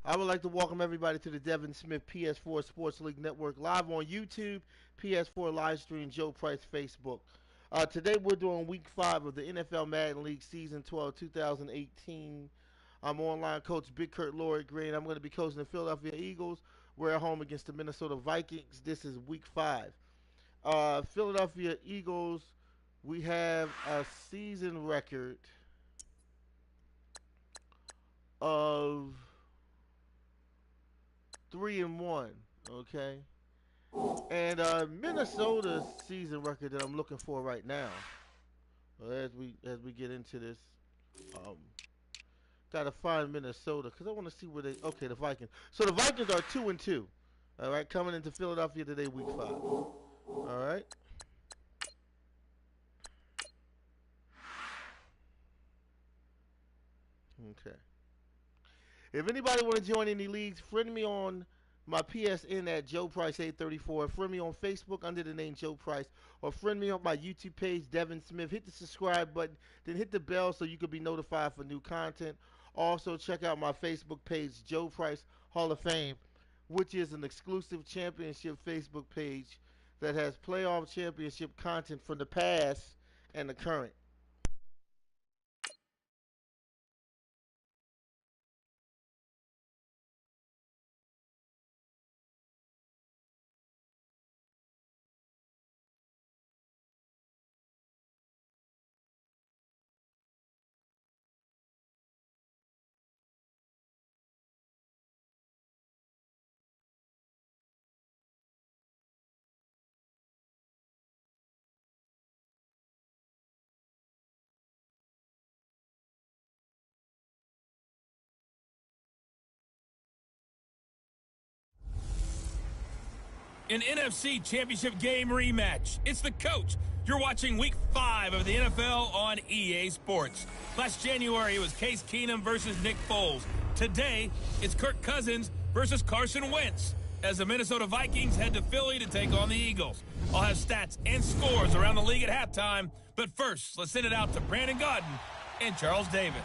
I would like to welcome everybody to the Devin Smith PS4 Sports League Network live on YouTube, PS4 live stream, Joe Price Facebook. Today we're doing Week 5 of the NFL Madden League Season 12, 2018. I'm online coach Big Kurt Lloyd Green. I'm going to be coaching the Philadelphia Eagles. We're at home against the Minnesota Vikings. This is Week 5. Philadelphia Eagles, we have a season record of 3-1, okay? And Minnesota's season record that I'm looking for right now, as we get into this, gotta find Minnesota because I want to see where they. Okay, the Vikings. So the Vikings are 2-2. All right, coming into Philadelphia today, Week 5. All right. Okay. If anybody want to join any leagues, friend me on my PSN at Joe Price 834. Friend me on Facebook under the name Joe Price, or friend me on my YouTube page, Devin Smith. Hit the subscribe button, then hit the bell so you can be notified for new content. Also, check out my Facebook page, Joe Price Hall of Fame, which is an exclusive championship Facebook page that has playoff championship content from the past and the current. An NFC Championship game rematch. It's the coach. You're watching Week 5 of the NFL on EA Sports. Last January, it was Case Keenum versus Nick Foles. Today, it's Kirk Cousins versus Carson Wentz, as the Minnesota Vikings head to Philly to take on the Eagles. I'll have stats and scores around the league at halftime, but first, let's send it out to Brandon Gaudin and Charles Davis.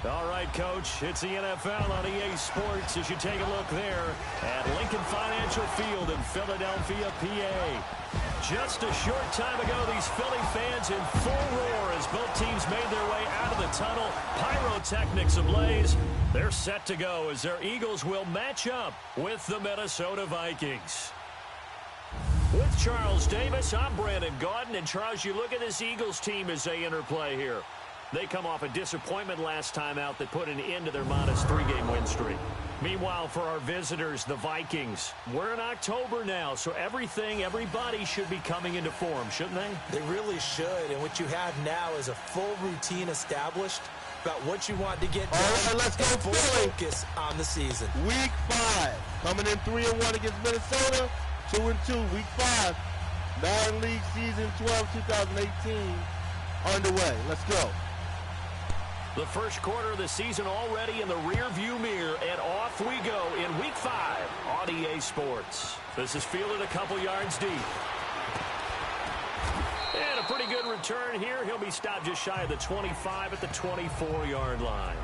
All right, Coach, it's the NFL on EA Sports as you take a look there at Lincoln Financial Field in Philadelphia, PA. Just a short time ago, these Philly fans in full roar as both teams made their way out of the tunnel. Pyrotechnics ablaze. They're set to go as their Eagles will match up with the Minnesota Vikings. With Charles Davis, I'm Brandon Gaudin. And Charles, you look at this Eagles team as they interplay here. They come off a disappointment last time out that put an end to their modest 3-game win streak. Meanwhile, for our visitors, the Vikings, we're in October now, so everybody should be coming into form, shouldn't they? They really should, and what you have now is a full routine established about what you want to get done. All right, let's go full focus on the season. Week 5, coming in 3-1 against Minnesota, 2-2, Week 5, Madden League Season 12, 2018, underway. Let's go. The first quarter of the season already in the rear-view mirror, and off we go in Week 5 on EA Sports. This is fielded a couple yards deep. And a pretty good return here. He'll be stopped just shy of the 25 at the 24-yard line.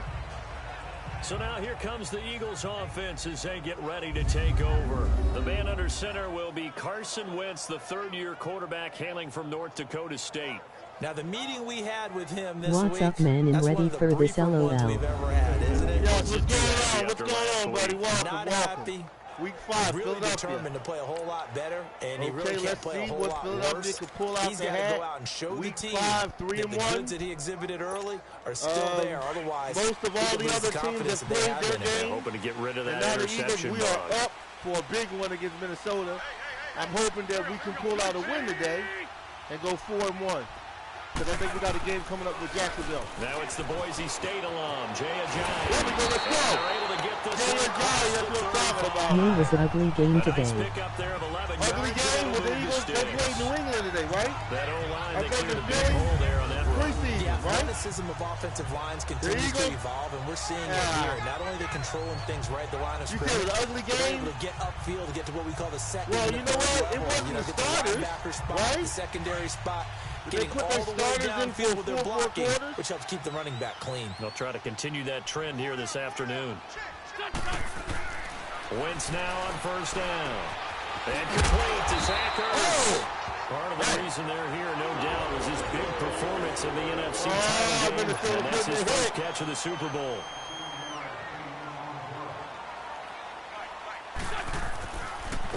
So now here comes the Eagles offense as they get ready to take over. The man under center will be Carson Wentz, the third-year quarterback hailing from North Dakota State. Now, the meeting we had with him this What's week, up, man, and that's ready one of the for this briefer ones LOL. we've ever had, isn't it? Yo, what's going on? What's going on, buddy? Welcome, Not welcome. happy. Week 5, Really Philadelphia. determined to play a whole lot better, and he Okay, really can't let's play see a whole what lot Philadelphia worse. can pull out He's the got to hat. go out and show Week the team 5, that 3-1. the goods that he exhibited early are still there. Otherwise, most of all the other teams that played their game, Hoping to get rid of and that now the Eagles, interception we bug. are up for a big one against Minnesota. I'm hoping that we can pull out a win today and go 4-1. Because I think we got a game coming up with Jacksonville. Now it's the Boise State alum, Jay Here Ajayi. we go, let's go. They're able to get this Jay one Ajayi, that's what I'm talking about. It was an ugly game A nice today. pick up there of 11 Ugly yards. game with the That'll move Eagles. They Sticks. played New England today, right? That O-line, I they think cleared a it's big big. hole there on that run. Preseason, Yeah, right? athleticism of offensive lines continues Eagles? to evolve, and we're seeing it Yeah. here. Not only they're controlling things right at the line of You scrimmage, said it was an ugly they're game? able to get upfield to get to what we call the second. Well, and you the know third what? It level, wasn't the get the starters, linebacker spot, right? the secondary spot. getting all the way downfield with their blocking, which helps keep the running back clean. They'll try to continue that trend here this afternoon. Wentz now on first down. And complete to Zach Ertz. Part of the reason they're here, no doubt, was his big performance in the NFC title game. And that's his first catch of the Super Bowl.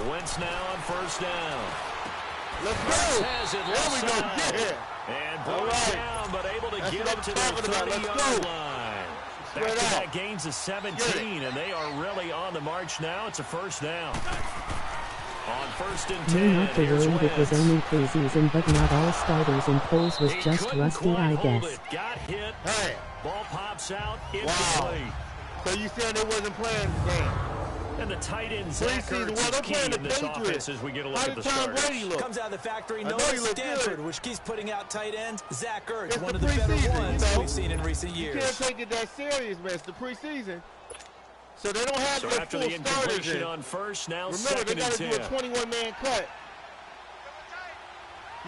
Wentz now on first down. Let's go. Has it There we go. Yeah. And brought down, but able to get it to the 30-yard line. Back-to-back gains of 17, and they are really on the march now. It's a first down. On first and 10, not to worry, it was only preseason, but not all starters and pulls was just rusty, I guess. Got hit. Hey. Ball pops out. Incomplete. Wow. So you said they wasn't playing the game? And the tight end, Zach Ertz, is key in this offense as we get a look at the starters. Comes out of the factory, Noah Stanford, which keeps putting out tight ends. Zach Ertz, it's one of the better ones we've seen in recent years. You can't take it that serious, man. It's the preseason. So they don't have their after full the starters incompletion in. on first, now remember, second they got to and 10. do a 21-man cut.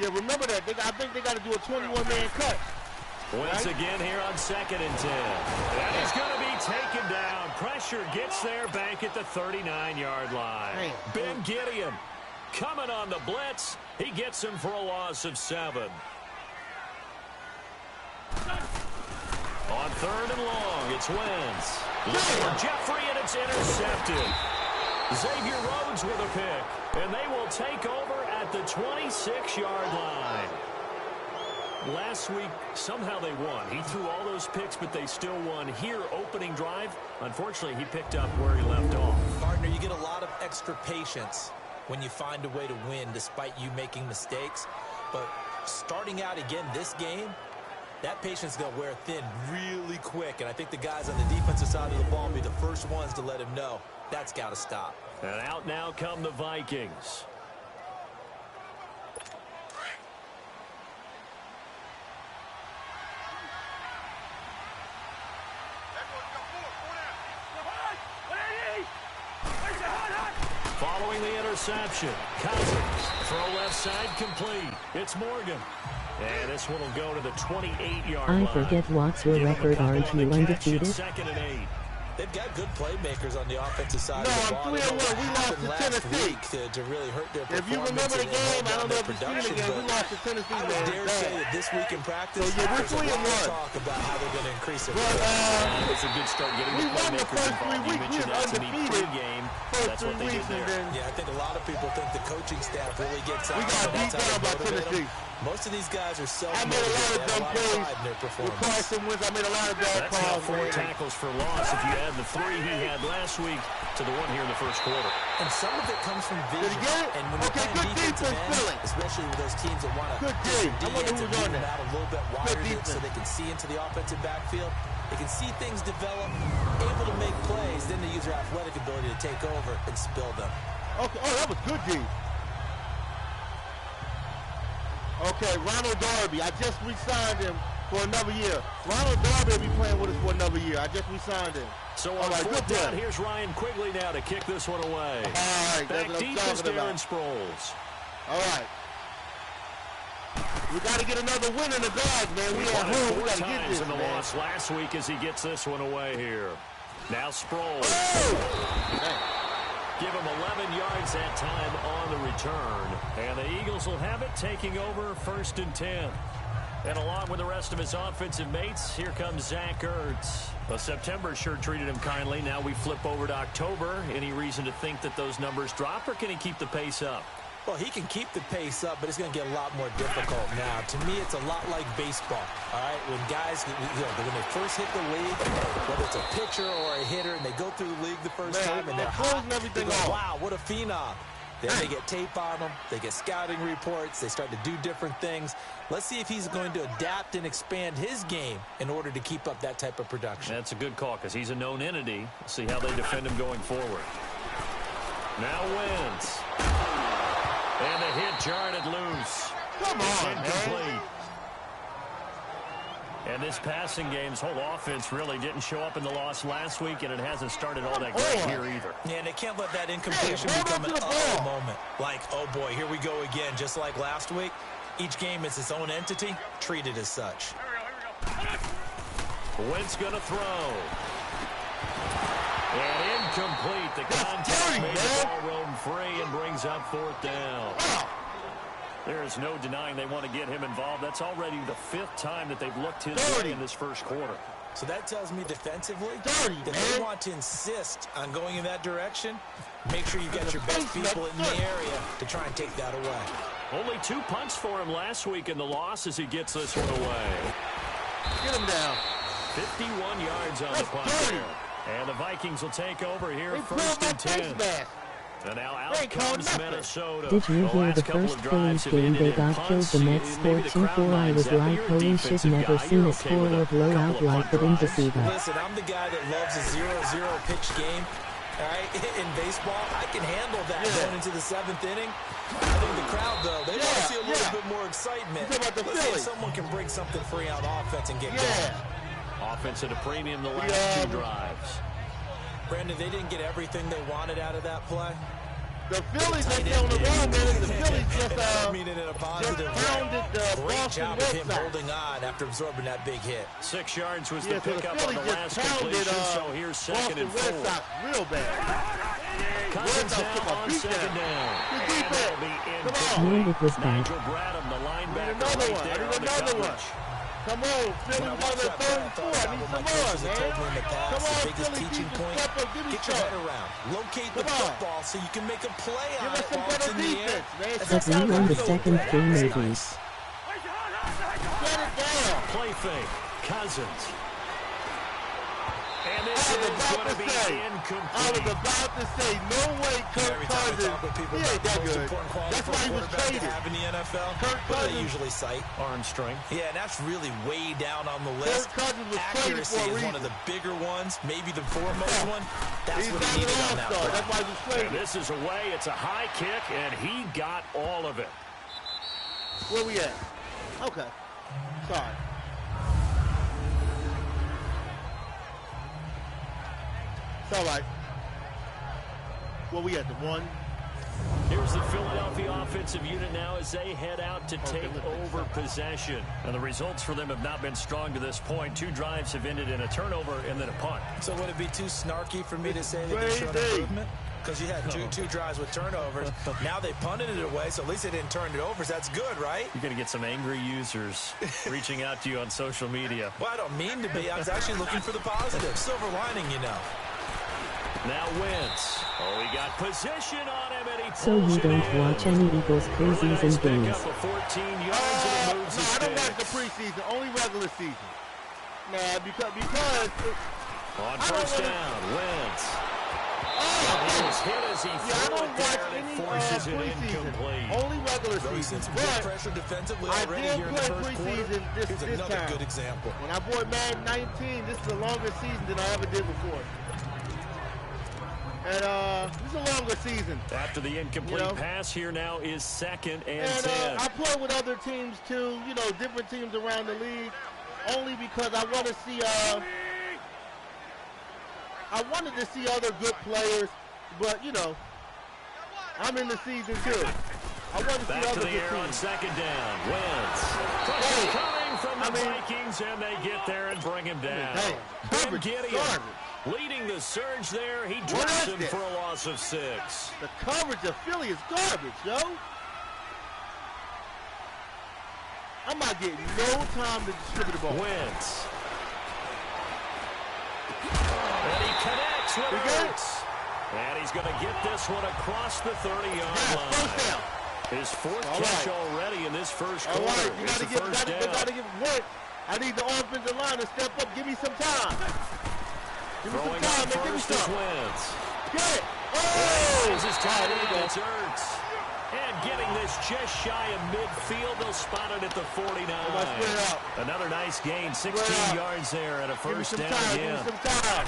Yeah, remember that. I think they got to do a 21-man cut. Once again here on second and 10. And he's going to be taken down. Pressure gets there back at the 39-yard line. Man. Ben Gideon coming on the blitz. He gets him for a loss of 7. On third and long, it's Wentz. Jeffrey, and it's intercepted. Xavier Rhodes with a pick. And they will take over at the 26-yard line. Last week, somehow they won. He threw all those picks, but they still won. Here, opening drive, unfortunately, he picked up where he left off. Gardner, you get a lot of extra patience when you find a way to win despite you making mistakes. But starting out again this game, that patience is going to wear thin really quick. And I think the guys on the defensive side of the ball will be the first ones to let him know that's got to stop. And out now come the Vikings. Following the interception, Cousins, throw left side complete. It's Morgan. And this one will go to the 28-yard line. I forget what's your record, aren't you undefeated? Second and 8. They've got good playmakers on the offensive side No, of the ball. I'm 3-1. We lost to Tennessee. To really hurt their performance. If you remember the game, I don't know if you've seen the game. We lost to Tennessee. I would dare say that this week in practice, so, yeah, we're there's a lot 3-1. of talk about how they're going to increase it. It's a good start getting the playmakers involved. You mentioned that to me pre-game. That's what they did there. Yeah, I think a lot of people think the coaching staff really gets out. We got beat down by Tennessee. Most of these guys are I made a lot of dumb plays with Carson Wentz. I made a lot of bad calls. That's now 4 tackles for loss if you add the 3 he had last week to the 1 here in the first quarter. And some of it comes from vision. Did he get it? And when Okay, good defense, Philly. especially with those teams that want to good D. I wonder who was on them that. out a little bit wider so they can see into the offensive backfield. They can see things develop, able to make plays. Then they use their athletic ability to take over and spill them. Okay. Oh, that was good D. Okay, Ronald Darby. I just re-signed him for another year. Ronald Darby will be playing with us for another year. I just re-signed him. So on fourth down, here's Ryan Quigley now to kick this one away. All right, back deep is Darren Sproles. All right. We got to get another win in the bag, man. We at home. We got to get this, in the man. loss last week as he gets this one away here. Now Sproles. Oh! Give him 11 yards that time on the return. And the Eagles will have it, taking over first and 10. And along with the rest of his offensive mates, here comes Zach Ertz. Well, September sure treated him kindly. Now we flip over to October. Any reason to think that those numbers drop, or can he keep the pace up? Well, he can keep the pace up, but it's going to get a lot more difficult now. To me, it's a lot like baseball, all right? When guys, when they first hit the league, whether it's a pitcher or a hitter, and they go through the league the first time, and they're hot, they go, wow, what a phenom. Then they get tape on them, they get scouting reports, they start to do different things. Let's see if he's going to adapt and expand his game in order to keep up that type of production. That's a good call because he's a known entity. We'll see how they defend him going forward. Now Wentz. And the hit jarred it loose. Come on, man. And this passing game's whole offense really didn't show up in the loss last week, and it hasn't started all that great here either. Yeah, and they can't let that incompletion become an uh-oh moment. Like, oh boy, here we go again, just like last week. Each game is its own entity, treated as such. Wentz going to throw. And incomplete. The contact made the ball roam free and brings up 4th down. There is no denying they want to get him involved. That's already the 5th time that they've looked his way in this first quarter. So that tells me defensively that they want to insist on going in that direction. Make sure you've got your best people in the area to try and take that away. Only 2 punts for him last week in the loss as he gets this one away. Get him down. 51 yards on the punt there. And the Vikings will take over here, 1st and 10. And now out comes Minnesota. Did you hear the first Phillies game they got killed? The Mets scored 2-4. I was like, holy shit, never seen a score or blowout like the Bundesliga. Listen, I'm the guy that loves a 0-0 pitch game. All right, in baseball, I can handle that going into the 7th inning. I think the crowd, though, they want to see a little bit more excitement. Let's see if someone can break something free on offense and get going. Offense at a premium the last 2 drives. Brandon, they didn't get everything they wanted out of that play. The Phillies ain't on the run, man. The Phillies just, mean it in a positive pounded the Great job of him Red Sox. holding on after absorbing that big hit. 6 yards was Yeah, the pickup on the last completion, so here's 2nd and 4. Red Sox real bad. Cousins now on 2nd down. And that'll be Man, it was bad. Nigel Bradham, the linebacker, Another right one. there I on need the another one. coverage. Come on, Phillies on the 3rd and 4. I need some more, man. Come on, The biggest Philly, teaching keep point, step up. Give me get your head some. around. Locate the Come on. football so you can make a play Give on us it some while it's better in the air. defense, man. But we won the second game, maybe. Shut it down. Play fake. Cousins. And this is going to be I was incomplete. about to say, no way Kirk Every time we Cousins. talk with people He ain't about the that most good. important quality That's for why a he was quarterback to traded. have in the NFL, Kirk what do they Cousins. usually cite? Arm strength. Yeah, and that's really way down on the list. Kirk Cousins was traded Accuracy for a is reason. one of the bigger ones, maybe the foremost one. That's He's what not he an needed on that all-star. play. That's why he was And traded. this is away. It's a high kick, and he got all of it. Where we at? Okay. Sorry. It's all right. Where we at? The 1? Here's the Philadelphia offensive unit now as they head out to take over possession. And the results for them have not been strong to this point. 2 drives have ended in a turnover and then a punt. So would it be too snarky for me to say that they showed improvement? Because you had two drives with turnovers. Now they punted it away, so at least they didn't turn it over. So that's good, right? You're going to get some angry users reaching out to you on social media. Well, I don't mean to be. I was actually looking for the positive. Silver lining, you know. Now Wentz. Oh, he got position on him, and he So pulls you it don't in. watch any Eagles Really preseason nice games. pickup of 14 yards and it moves No, the I don't watch the sticks. preseason. Only regular season. Nah, because On I first don't down, Wentz. oh, He was hit as he yeah, I threw don't it watch there, and it any forces it preseason. incomplete. Only regular Though he's season. seen some good But pressure defensively I already did here in the play first quarter. preseason Here's this another time. good example. When I bought Madden 19, this is a longer season than I ever did before. And this is a longer season. After the incomplete pass, here now is 2nd and 10. I play with other teams too, different teams around the league, only because I want to see. I wanted to see other good players, but I'm in the season too. I want to Back see to other the good air on teams. 2nd down. Wentz. Pressure coming from the Vikings, and they get there and bring him down. Damn. Ben Coverage, Gideon garbage. leading the surge there. He What drops is him this? for a loss of 6. The coverage of Philly is garbage, yo. I'm not getting no time to distribute the ball. Wentz. And he connects with We good? Ertz. And he's going to get this one across the 30-yard First line. down. His 4th All catch right. already in this first All quarter. right, you It's gotta a first down. gotta give work. I need the offensive line to step up. Give me some time. Give me Throwing some time, out man. Give me first is some. Wentz. Get it. This Oh! is tight There we end. go. It's Ertz. And getting this just shy of midfield. They'll spot it at the 49. Spread out. Another nice gain. 16 Spread out. yards there and a Give me first some down time. again. Give me some time.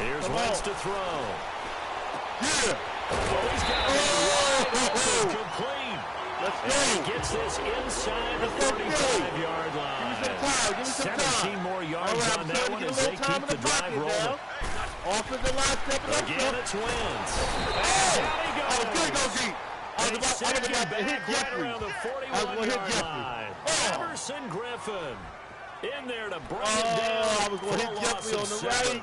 Here's Come Wentz on. to throw. Yeah. Oh, he's got it Oh! complete. Let's And he go. gets this inside the Let's go, Philly. 35-yard Give me line. some time. Give me some time. 17 more yards All right, on I'm that starting one to as get a they little time keep in the the drive pocket rolling. now. Offensive line stepping up. Again, it's Wentz. Oh! And down he Oh, good goes. go deep. I I was about to hit Jeffrey. Around the I was going to hit 41-yard Jeffrey. line. Oh. Emerson Griffin in there to bring it Oh, down. I was going to hit Jeffrey on the right.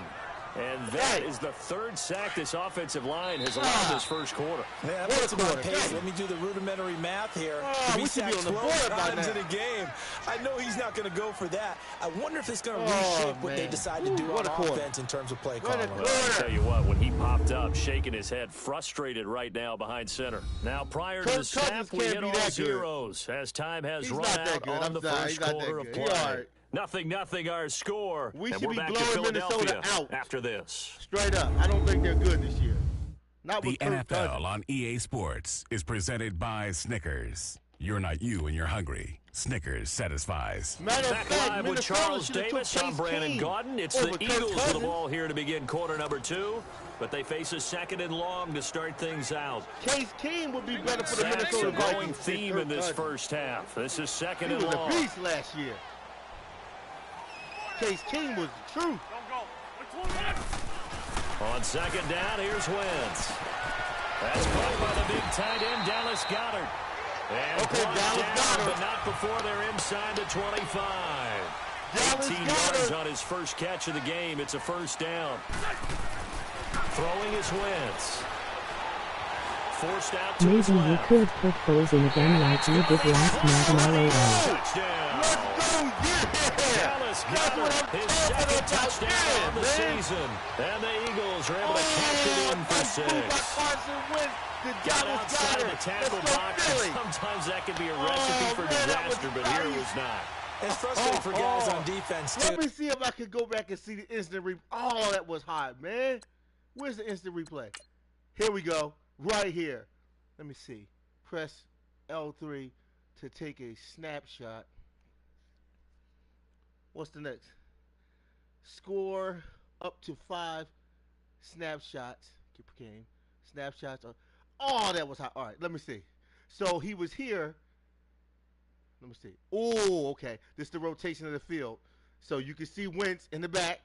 And that is the third sack this offensive line has allowed this first quarter. Yeah, that puts him on pace. Let me do the rudimentary math here. Oh, we should be on the board by times now. in a game. I know he's not going to go for that. I wonder if it's going to reshape what they decide to do on offense in terms of play calling. Well, I'll tell you what, when he popped up, shaking his head, frustrated right now behind center. Now, prior to the snap, we hit all zeros as time has run out on the first quarter of play. Nothing, our score. We and should we're be back to blowing Minnesota Philadelphia out. after this. Straight up. I don't think they're good this year. Not the with Kirk NFL Cousins. on EA Sports is presented by Snickers. You're not you when you're hungry. Snickers satisfies. Matter of Back fact, live with Minnesota Charles should have Davis. took I'm Case Brandon Keenum Gaudin. It's over the Kirk Eagles with the Cousins. ball here to begin quarter number 2. But they face a second and long to start things out. Case Keenum would be better for the That's Minnesota a growing Vikings. theme in this first half. This is second He and was long. a beast last year. Case Keenum was the truth. On second down, here's Wentz. That's caught by the big tight end, Dallas Goedert. And Okay, Dallas down, Goedert. but not before they're inside the 25. Dallas 18 Goedert. yards on his first catch of the game. It's a first down. Throwing is Wentz. Forced out to his Maybe you left. could put those in again like you did last Madden. Touchdown. Let's go, yeah! Dallas That's what Goedert, I'm his talking second about. touchdown Yeah, of the man. season. And the Eagles are able to cash it in for By 6. Carson Wentz, the Got Dallas outside Goedert. the tackle Let's go, box. Philly. Sometimes that can be a recipe for man, that was disaster, but here it nice. was not. It's frustrating for guys on defense, too. Let me see if I can go back and see the instant replay. Oh, that was hot, man. Where's the instant replay? Here we go. Right here. Let me see. Press L3 to take a snapshot. What's the next? Score up to 5 snapshots. Game. Snapshots. Oh, that was hot. All right, let me see. So he was here. Let me see. Oh, okay. This is the rotation of the field. So you can see Wentz in the back.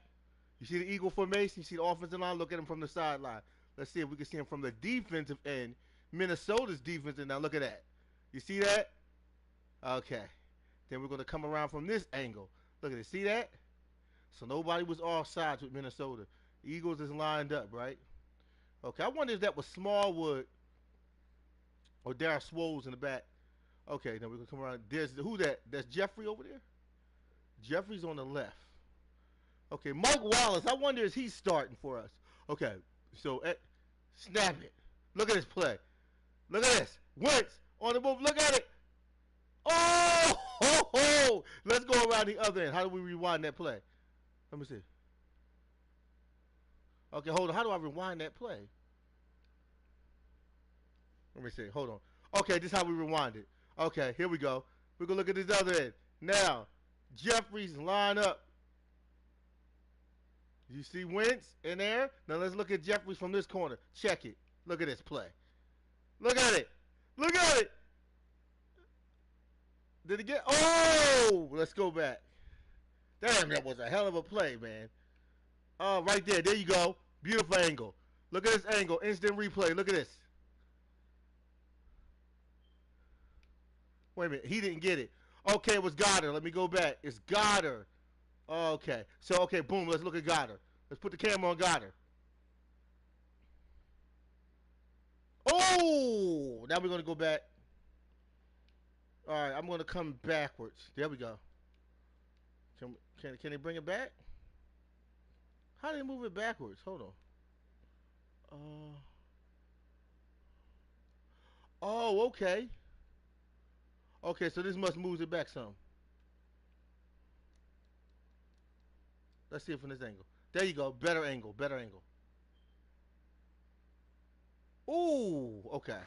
You see the Eagle formation. You see the offensive line. Look at him from the sideline. Let's see if we can see him from the defensive end. Minnesota's defense. And now look at that. You see that? Okay. Then we're going to come around from this angle. Look at it. See that? So nobody was offsides with Minnesota. The Eagles is lined up, right? Okay. I wonder if that was Smallwood or Darryl Swoles in the back. Okay, then we're going to come around. There's who that? That's Jeffrey over there? Jeffrey's on the left. Okay, Mike Wallace. I wonder if he's starting for us. Okay, so snap it. Look at this play. Look at this. Wentz on the move. Look at it. Oh, ho, ho. Let's go around the other end. How do we rewind that play? Let me see. Okay, hold on. How do I rewind that play? Let me see. Hold on. Okay, this is how we rewind it. Okay, here we go. We're going to look at this other end. Now, Jeffrey's line up. You see Wentz in there? Now let's look at Jeffrey's from this corner. Check it. Look at this play. Look at it. Look at it. Did it get? Oh, let's go back. Damn, that was a hell of a play, man. Oh, right there. There you go. Beautiful angle. Look at this angle. Instant replay. Look at this. Wait a minute. He didn't get it. Okay, it was Goddard. Let me go back. It's Goddard. Okay. So, okay, boom. Let's look at Goddard. Let's put the camera on Goddard. Oh! Now we're going to go back. All right, I'm going to come backwards. There we go. Can they bring it back? How do they move it backwards? Hold on. Oh, okay. Okay, so this must move it back some. Let's see it from this angle. There you go. Better angle. Better angle. Ooh, okay.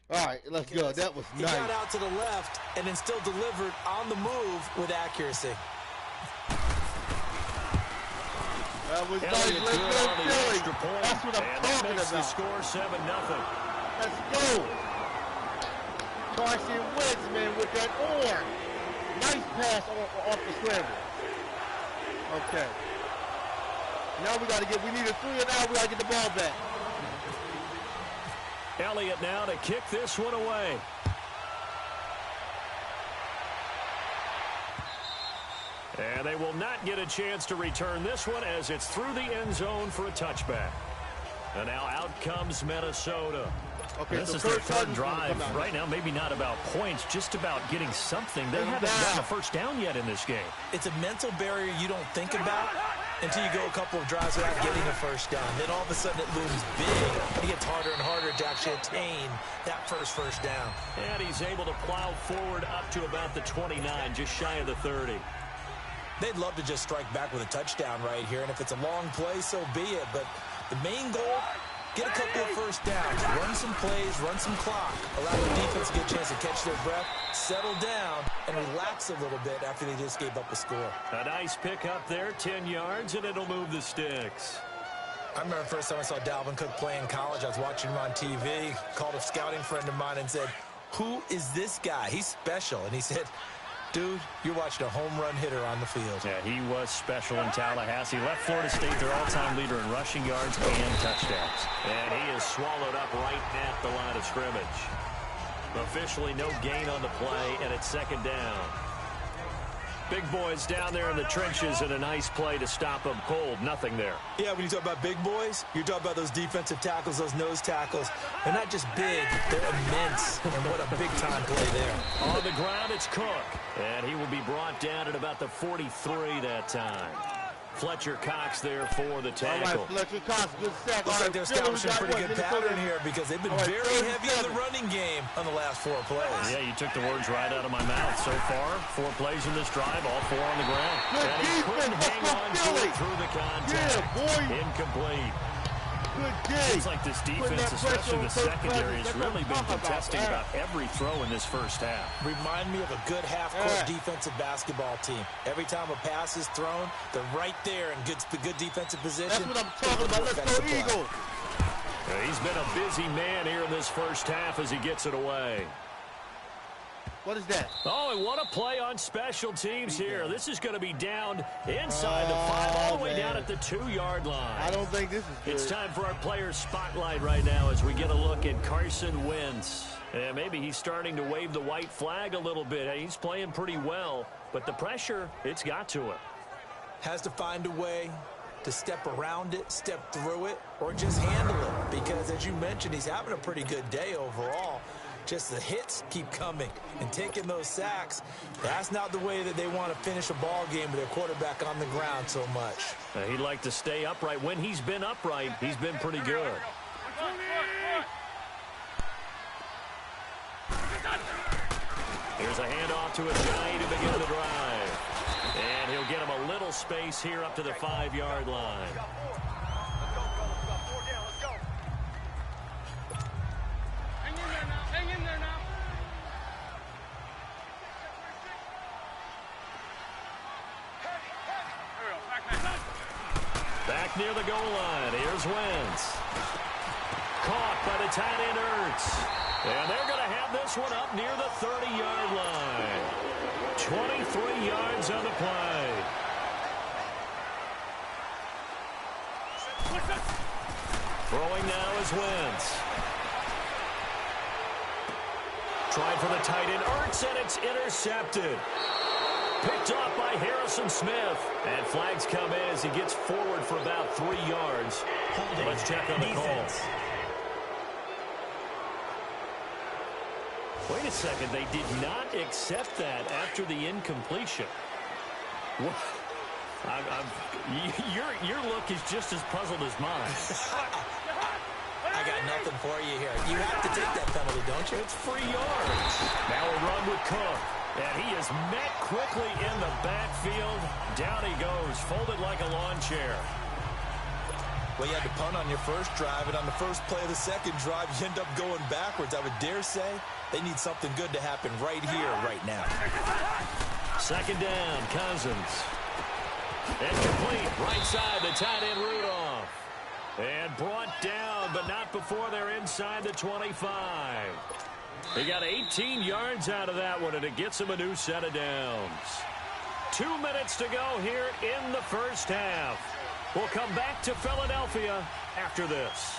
All right, let's go. That was nice. He got out to the left and then still delivered on the move with accuracy. That was nice. Elliott Let's good go, on the Philly. extra point, That's what I'm and that talking makes the about. score 7-0. Let's go. Carson Wentz, man, with that arm. Nice pass off the scramble. Okay. Now we need a 3 and out. We got to get the ball back. Elliott now to kick this one away. And they will not get a chance to return this one as it's through the end zone for a touchback. And now out comes Minnesota. Okay, this so is their Kirk third Cousins drive. Right now, maybe not about points, just about getting something. They haven't gotten a first down yet in this game. It's a mental barrier you don't think about until you go a couple of drives without getting a first down. Then all of a sudden it looms big. It gets harder and harder to actually attain that first down. And he's able to plow forward up to about the 29, just shy of the 30. They'd love to just strike back with a touchdown right here, and if it's a long play, so be it. But the main goal, get a couple of first downs, run some plays, run some clock, allow the defense to get a chance to catch their breath, settle down, and relax a little bit after they just gave up a score. A nice pick up there, 10 yards, and it'll move the sticks. I remember the first time I saw Dalvin Cook play in college. I was watching him on TV, called a scouting friend of mine and said, "Who is this guy? He's special." And he said, "Dude, you're watching a home run hitter on the field." Yeah, he was special in Tallahassee. Left Florida State their all-time leader in rushing yards and touchdowns. And he is swallowed up right at the line of scrimmage. Officially no gain on the play, and it's second down. Big boys down there in the trenches, and a nice play to stop them cold. Nothing there. Yeah, when you talk about big boys, you're talking about those defensive tackles, those nose tackles. They're not just big, they're immense. And what a big-time play there. On the ground, it's Cook. And he will be brought down at about the 43 that time. Fletcher Cox there for the tackle. All right, Fletcher Cox, good sack. Looks like they're establishing a pretty good pattern here because they've been very heavy in the running game on the last 4 plays. Yeah, you took the words right out of my mouth. So far, 4 plays in this drive, all 4 on the ground. Good and he couldn't hang on to it through the contact. Yeah, boy. Incomplete. Good game. Seems like this defense, especially the secondary, has really been contesting about every throw in this first half. Remind me of a good half-court defensive basketball team. Every time a pass is thrown, they're right there in good defensive position. That's what I'm talking about. Let's go, Eagles. He's been a busy man here in this first half as he gets it away. What is that? Oh, and what a play on special teams here. This is going to be down inside the 5, all the way down at the 2-yard line. I don't think this is good. It's time for our player spotlight right now as we get a look at Carson Wentz. And maybe he's starting to wave the white flag a little bit. He's playing pretty well, but the pressure, it's got to him. Has to find a way to step around it, step through it, or just handle it. Because, as you mentioned, he's having a pretty good day overall. Just the hits keep coming and taking those sacks. That's not the way that they want to finish a ball game with their quarterback on the ground so much. He'd like to stay upright. When he's been upright, he's been pretty good. Here's a handoff to Ajayi to begin the drive. And he'll get him a little space here up to the 5-yard line. Back near the goal line. Here's Wentz. Caught by the tight end Ertz. And they're going to have this one up near the 30-yard line. 23 yards on the play. Throwing now is Wentz. Tried for the tight end Ertz, and it's intercepted. Picked off by Harrison Smith. And flags come in as he gets forward for about 3 yards. Let's check on the call. Wait a second. They did not accept that after the incompletion. What? Your look is just as puzzled as mine. I got nothing for you here. You have to take that penalty, don't you? It's free yards. Now a run with Cook. And he is met quickly in the backfield. Down he goes, folded like a lawn chair. Well, you had to punt on your first drive, and on the first play of the second drive, you end up going backwards. I would dare say they need something good to happen right here, right now. Second down, Cousins. And complete, right side, the tight end Rudolph. And brought down, but not before they're inside the 25. They got 18 yards out of that one, and it gets them a new set of downs. 2 minutes to go here in the first half. We'll come back to Philadelphia after this.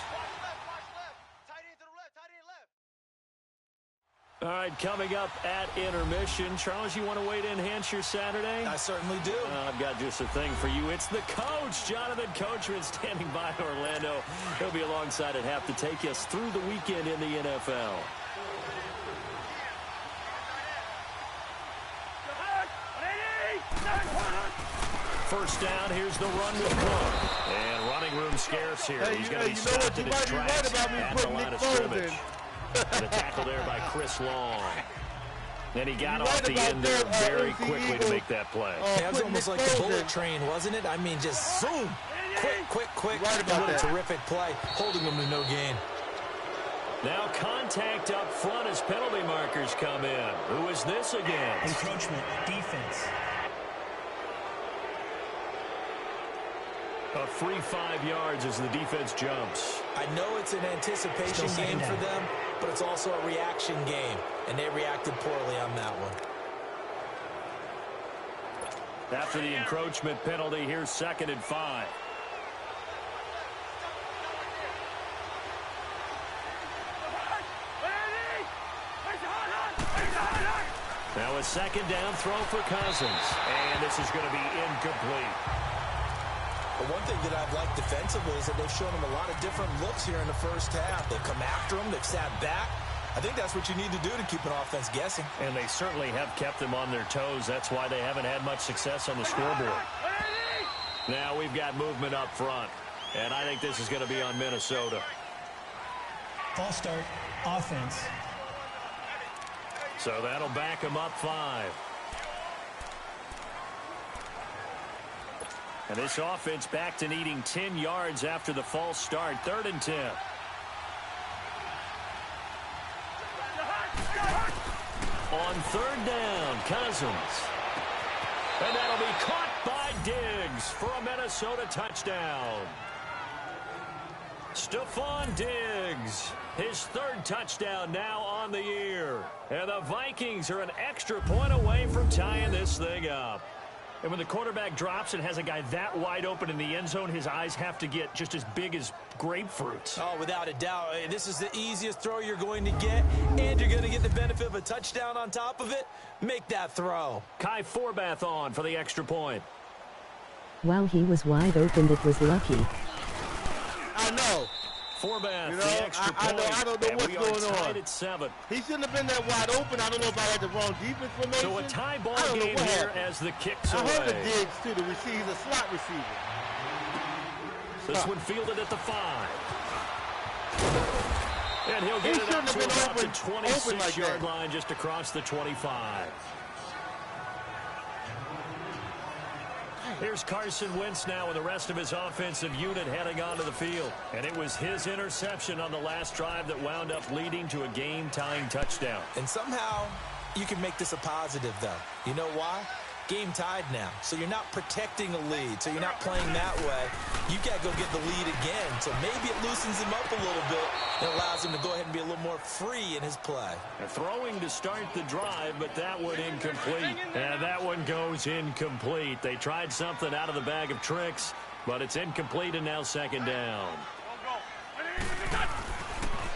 All right, coming up at intermission. Charles, you want to wait to enhance your Saturday? I certainly do. I've got just a thing for you. It's the coach, Jonathan Coachman, standing by Orlando. He'll be alongside at half to take us through the weekend in the NFL. First down, here's the run with Clark. And running room scarce here. Hey, He's going to be stopped in his tracks at the line of scrimmage. And the tackle there by Chris Long. Then he got off the end there very quickly to make that play. That was almost like the bullet train, wasn't it? I mean, just zoom. Quick. Right about what a that. terrific play, holding him to no gain. Now contact up front as penalty markers come in. Who is this against? Encroachment, defense. A free 5 yards as the defense jumps. I know it's an anticipation game for them, but it's also a reaction game, and they reacted poorly on that one. After the encroachment penalty, here's 2nd and 5. Now a 2nd down throw for Cousins, and this is going to be incomplete. But one thing that I've liked defensively is that they've shown him a lot of different looks here in the first half. They've come after him. They've sat back. I think that's what you need to do to keep an offense guessing. And they certainly have kept them on their toes. That's why they haven't had much success on the scoreboard. Now we've got movement up front. And I think this is going to be on Minnesota. False start, offense. So that'll back them up 5. And this offense back to needing 10 yards after the false start. 3rd and 10. On 3rd down, Cousins. And that'll be caught by Diggs for a Minnesota touchdown. Stephon Diggs, his 3rd touchdown now on the year. And the Vikings are an extra point away from tying this thing up. And when the quarterback drops and has a guy that wide open in the end zone, his eyes have to get just as big as grapefruits. Oh, without a doubt. This is the easiest throw you're going to get, and you're going to get the benefit of a touchdown on top of it. Make that throw. Kai Forbath on for the extra point. Wow, he was wide open. That was lucky. I know. Forbath, You know, the extra point. I don't know and what's we are going tied on. at 7. He shouldn't have been that wide open. I don't know if I had the wrong defense formation. So a tie ball I don't know game what here happened. as the kicks I heard the away. Diggs, too, the receiver, the slot receiver. This one fielded at the 5. And he'll get He it up shouldn't to have been about the open like 26-yard that. line, just across the 25. Here's Carson Wentz now with the rest of his offensive unit heading onto the field. And it was his interception on the last drive that wound up leading to a game-tying touchdown. And somehow you can make this a positive, though. You know why? Game tied now. So you're not protecting a lead. So you're not playing that way. You got to go get the lead again. So maybe it loosens him up a little bit and allows him to go ahead and be a little more free in his play. Throwing to start the drive, but that one incomplete. And that one goes incomplete. They tried something out of the bag of tricks, but it's incomplete and now 2nd down.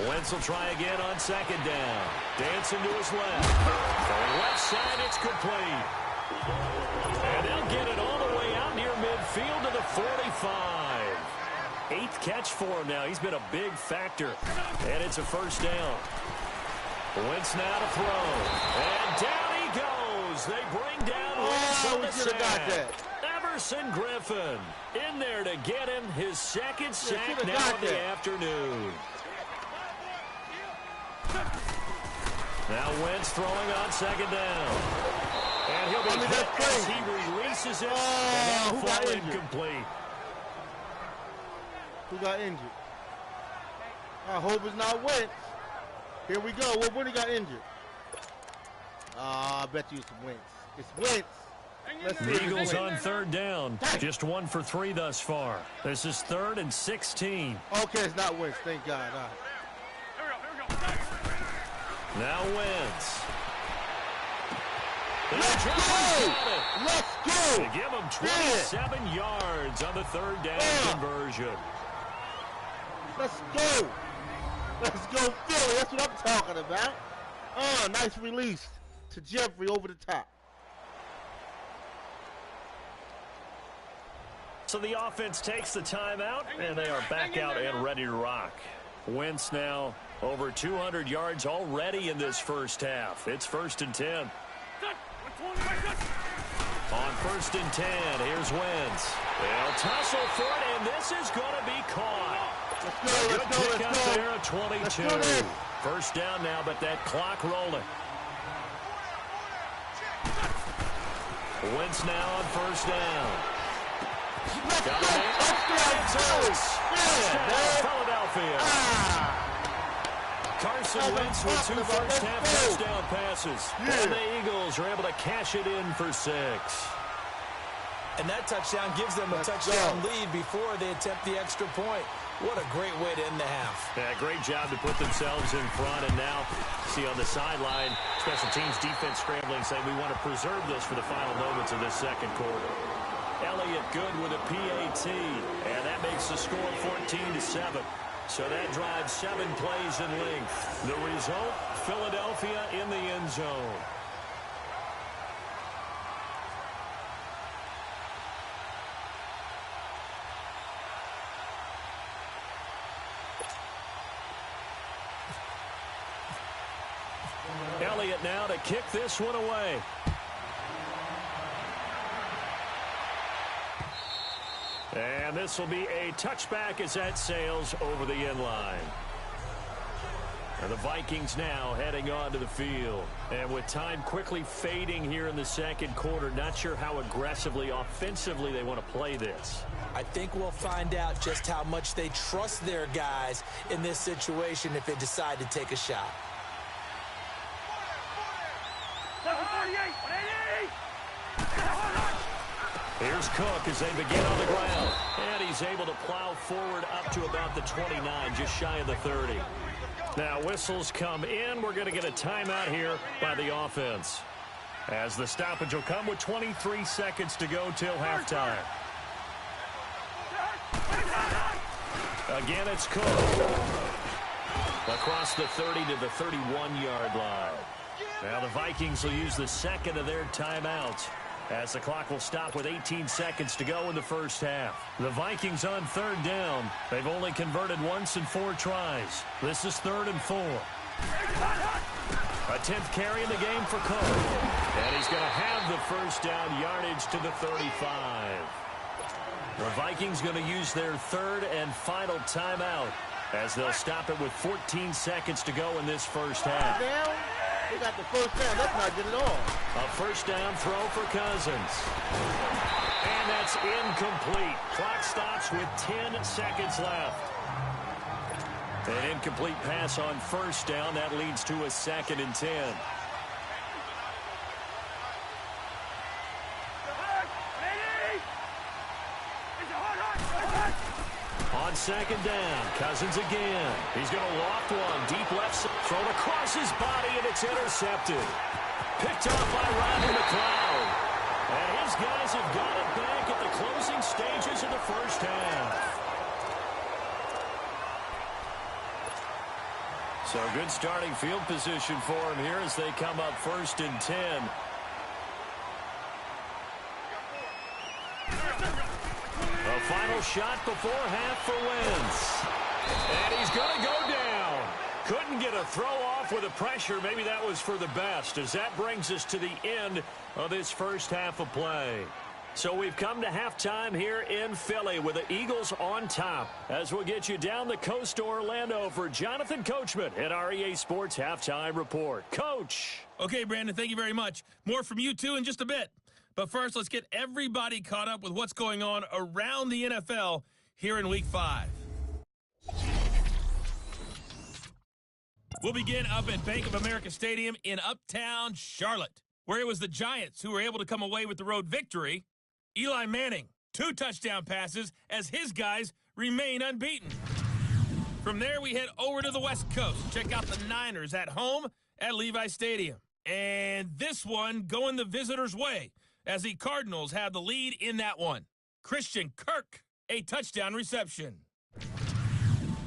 Wentz will try again on 2nd down. Dancing to his left. From left side, it's complete. And they'll get it all the way out near midfield to the 45. 8th catch for him now. He's been a big factor. And it's a 1st down. Wentz now to throw. And down he goes. They bring down Wentz on the we should have got sack. that. Emerson Griffin in there to get him his 2nd sack should've now got of the that. afternoon. Now Wentz throwing on 2nd down. And he'll be hit as he releases it. And who that'll got fall injured? incomplete. Who got injured? I hope it's not Wentz. Here we go. Well, when he got injured? I bet you it's Wentz. It's Wentz. Let's see. The Eagles on 3rd down. Just 1 for 3 thus far. This is 3rd and 16. Okay, it's not Wentz. Thank God. All right. Now Wentz. Let's go! Let's go! To give him 27 yards on the 3rd down conversion. Let's go. Let's go, Philly. That's what I'm talking about. Nice release to Jeffrey over the top. So the offense takes the timeout, and they are back out and ready to rock. Wentz now over 200 yards already in this first half. It's 1st and 10. On 1st and 10, here's Wentz. They'll tussle for it, and this is going to be caught. Good pick up there at 22. First down now, but that clock rolling. Wentz now on 1st down. Got a man. Touchdown, Philadelphia. Carson Wentz with 2 first-half touchdown passes. And the Eagles are able to cash it in for 6. And that touchdown gives them a touchdown lead before they attempt the extra point. What a great way to end the half. Yeah, great job to put themselves in front. And now, see on the sideline, special teams defense scrambling, saying we want to preserve this for the final moments of this second quarter. Elliott good with a PAT, and that makes the score 14-7. So that drives 7 plays in length. The result, Philadelphia in the end zone. Elliott now to kick this one away. And this will be a touchback as that sails over the end line. And the Vikings now heading onto the field. And with time quickly fading here in the second quarter, not sure how aggressively, offensively they want to play this. I think we'll find out just how much they trust their guys in this situation if they decide to take a shot. Here's Cook as they begin on the ground. And he's able to plow forward up to about the 29, just shy of the 30. Now whistles come in. We're going to get a timeout here by the offense, as the stoppage will come with 23 seconds to go till halftime. Again, it's Cook. Across the 30 to the 31-yard line. Now the Vikings will use the second of their timeouts, as the clock will stop with 18 seconds to go in the first half. The Vikings on 3rd down. They've only converted once in 4 tries. This is 3rd and 4. A 10th carry in the game for Cook. And he's going to have the first down yardage to the 35. The Vikings going to use their 3rd and final timeout, as they'll stop it with 14 seconds to go in this first half. They got the first down. That's not good at all. A first down throw for Cousins. And that's incomplete. Clock stops with 10 seconds left. An incomplete pass on first down. That leads to a 2nd and 10. On 2nd down, Cousins again. He's going to loft one. Deep left, thrown across his body, and it's intercepted. Picked off by Rodney McLeod. And his guys have got it back at the closing stages of the first half. So good starting field position for him here as they come up 1st and 10. A final shot before half for Wentz. And he's going to go down. Couldn't get a throw off with the pressure. Maybe that was for the best, as that brings us to the end of this first half of play. So we've come to halftime here in Philly with the Eagles on top, as we'll get you down the coast to Orlando for Jonathan Coachman at our EA Sports Halftime Report. Coach. Okay, Brandon, thank you very much. More from you two in just a bit. But first, let's get everybody caught up with what's going on around the NFL here in Week 5. We'll begin up at Bank of America Stadium in Uptown Charlotte, where it was the Giants who were able to come away with the road victory. Eli Manning, 2 touchdown passes as his guys remain unbeaten. From there, we head over to the West Coast. Check out the Niners at home at Levi Stadium. And this one going the visitors' way, as the Cardinals have the lead in that one. Christian Kirk, a touchdown reception.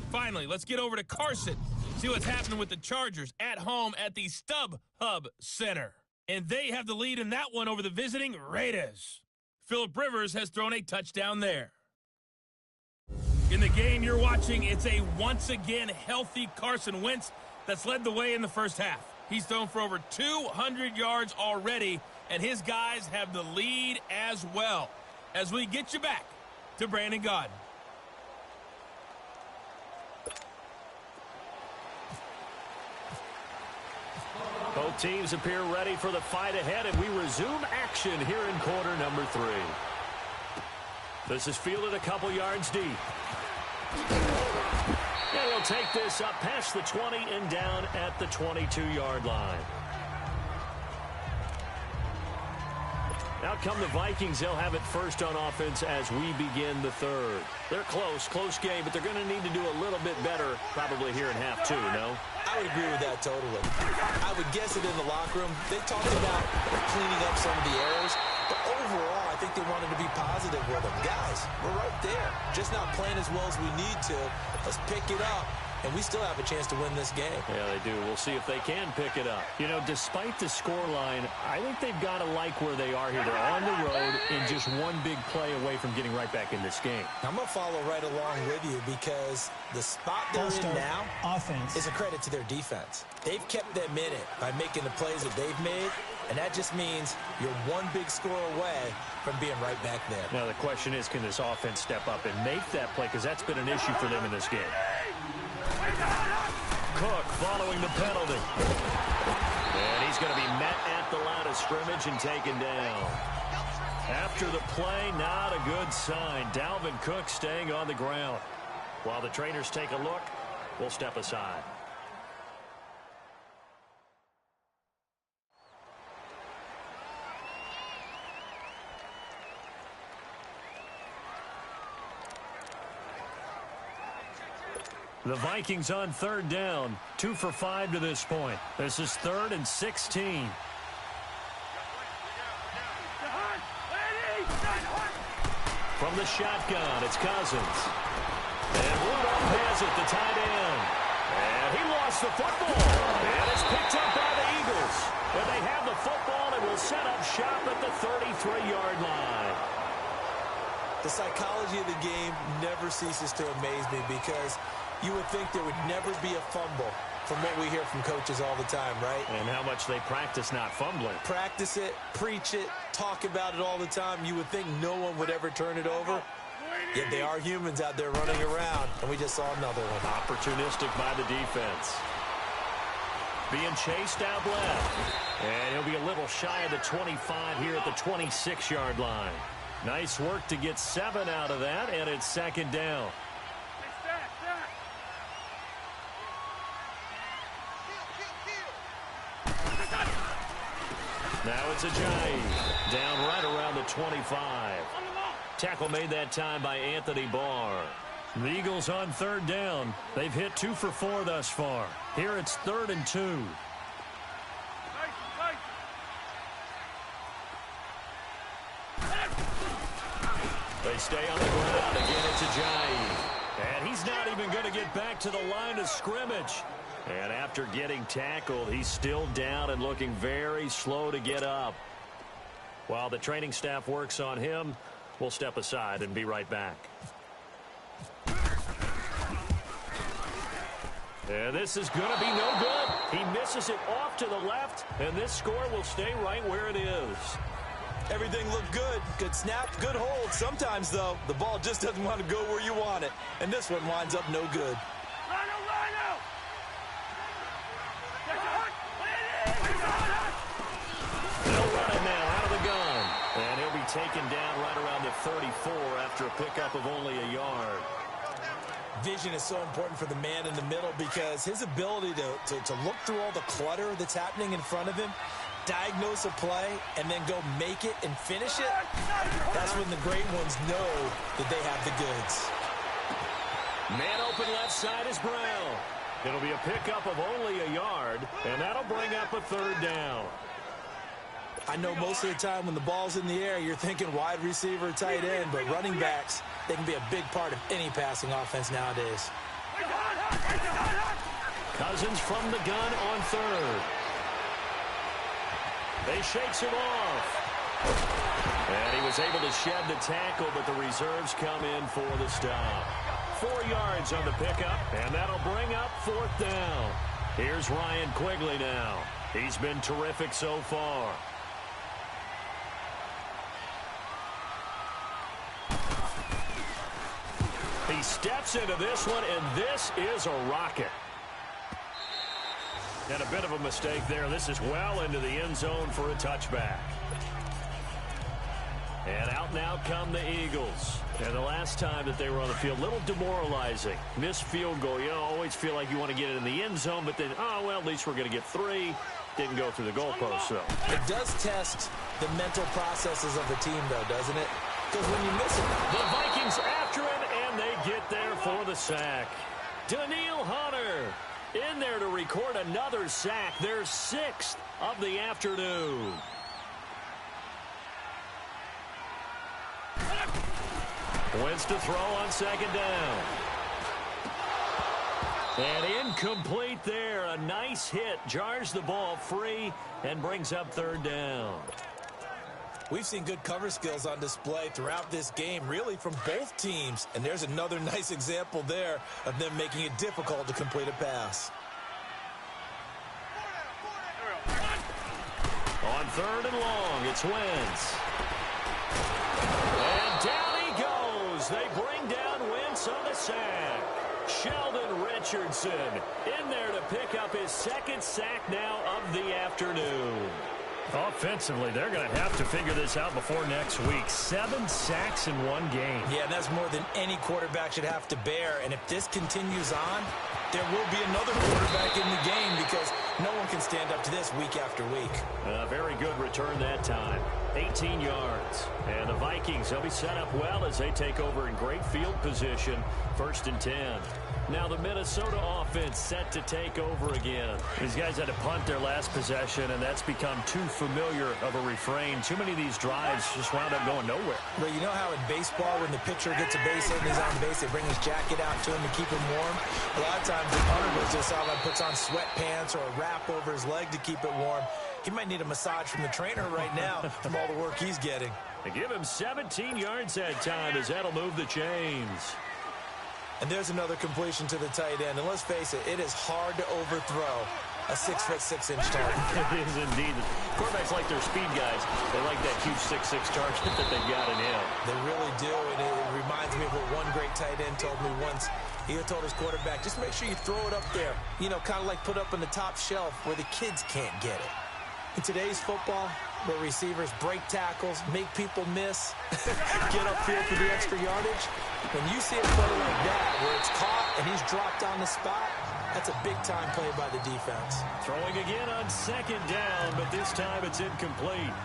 Finally, let's get over to Carson See what's happening with the Chargers at home at the StubHub Center. And they have the lead in that one over the visiting Raiders. Phillip Rivers has thrown a touchdown there. In the game you're watching, it's a once-again healthy Carson Wentz that's led the way in the first half. He's thrown for over 200 yards already, and his guys have the lead as well. As we get you back to Brandon Gaudin. Both teams appear ready for the fight ahead, and we resume action here in quarter number 3. This is fielded a couple yards deep. And he'll take this up past the 20 and down at the 22-yard line. Out come the Vikings. They'll have it first on offense as we begin the third. They're close game, but they're going to need to do a little bit better probably here in half 2, no? I would agree with that totally. I would guess it in the locker room. They talked about cleaning up some of the errors, but overall, I think they wanted to be positive with them. Guys, we're right there. Just not playing as well as we need to. Let's pick it up, and we still have a chance to win this game. Yeah, they do. We'll see if they can pick it up. You know, despite the scoreline, I think they've got to like where they are here. They're on the road and just one big play away from getting right back in this game. I'm going to follow right along with you because the spot they're in now is a credit to their defense. They've kept them in it by making the plays that they've made, and that just means you're one big score away from being right back there. Now, the question is, can this offense step up and make that play? Because that's been an issue for them in this game. Cook following the penalty. And he's going to be met at the line of scrimmage and taken down. After the play, not a good sign. Dalvin Cook staying on the ground. While the trainers take a look, we'll step aside. The Vikings on third down, 2 for 5 to this point. This is 3rd and 16. From the shotgun, it's Cousins. And Rudolph has it, the tight end. And he lost the football. And it's picked up by the Eagles. But they have the football and will set up shop at the 33-yard line. The psychology of the game never ceases to amaze me because you would think there would never be a fumble from what we hear from coaches all the time, right? And how much they practice not fumbling. Practice it, preach it, talk about it all the time. You would think no one would ever turn it over. Yet they are humans out there running around, and we just saw another one. Opportunistic by the defense. Being chased out left. And he'll be a little shy of the 25 here at the 26-yard line. Nice work to get 7 out of that, and it's 2nd down. Now it's Ajayi, down right around the 25. Tackle made that time by Anthony Barr. The Eagles on third down. They've hit 2 for 4 thus far. Here it's 3rd and 2. They stay on the ground. Again, it's Ajayi. And he's not even going to get back to the line of scrimmage. And after getting tackled, he's still down and looking very slow to get up. While the training staff works on him, we'll step aside and be right back. And this is going to be no good. He misses it off to the left, and this score will stay right where it is. Everything looked good. Good snap, good hold. Sometimes, though, the ball just doesn't want to go where you want it. And this one winds up no good. They'll run it now out of the gun. And he'll be taken down right around the 34 after a pickup of only a yard. Vision is so important for the man in the middle because his ability to look through all the clutter that's happening in front of him, diagnose a play, and then go make it and finish it, that's when the great ones know that they have the goods. Man open left side is Brown. It'll be a pickup of only a yard, and that'll bring up a 3rd down. I know most of the time when the ball's in the air, you're thinking wide receiver, tight end, but running backs, they can be a big part of any passing offense nowadays. Cousins from the gun on third. They shakes him off. And he was able to shed the tackle, but the reserves come in for the stop. 4 yards on the pickup, and that'll bring up 4th down. Here's Ryan Quigley now. He's been terrific so far. He steps into this one, and this is a rocket. And a bit of a mistake there. This is well into the end zone for a touchback. And out now come the Eagles. And the last time that they were on the field, a little demoralizing. Missed field goal. You always feel like you want to get it in the end zone, but then, oh, well, at least we're going to get 3. Didn't go through the goalpost, so. It does test the mental processes of the team, though, doesn't it? Because when you miss it. The Vikings after him, and they get there for the sack. Daniil Hunter in there to record another sack. Their 6th of the afternoon. Wins to throw on 2nd down. And incomplete there. A nice hit. Jars the ball free and brings up 3rd down. We've seen good cover skills on display throughout this game, really from both teams. And there's another nice example there of them making it difficult to complete a pass. On 3rd and long, it's Wentz. And down he goes. They bring down Wentz on the sack. Sheldon Richardson in there to pick up his 2nd sack now of the afternoon. Offensively, they're going to have to figure this out before next week. 7 sacks in 1 game. Yeah, that's more than any quarterback should have to bear. And if this continues on, there will be another quarterback in the game because no one can stand up to this week after week. A very good return that time. 18 yards. And the Vikings, they'll be set up well as they take over in great field position. 1st and 10. Now the Minnesota offense set to take over again. These guys had to punt their last possession, and that's become too familiar of a refrain. Too many of these drives just wound up going nowhere. But you know how in baseball, when the pitcher gets a base hit and he's on base, they bring his jacket out to him to keep him warm? A lot of times the punter goes to the sideline, puts on sweatpants or a wrap over his leg to keep it warm. He might need a massage from the trainer right now from all the work he's getting. They give him 17 yards that time as that'll move the chains. And there's another completion to the tight end. And let's face it, it is hard to overthrow a 6'6" target. It is indeed. Quarterbacks like their speed guys. They like that huge 6'6" target that they've got in him. They really do. And it reminds me of what one great tight end told me once. He told his quarterback, just make sure you throw it up there. You know, kind of like put up on the top shelf where the kids can't get it. In today's football, where receivers break tackles, make people miss, get upfield for the extra yardage, when you see a play like that where it's caught and he's dropped on the spot, that's a big-time play by the defense. Throwing again on 2nd down, but this time it's incomplete.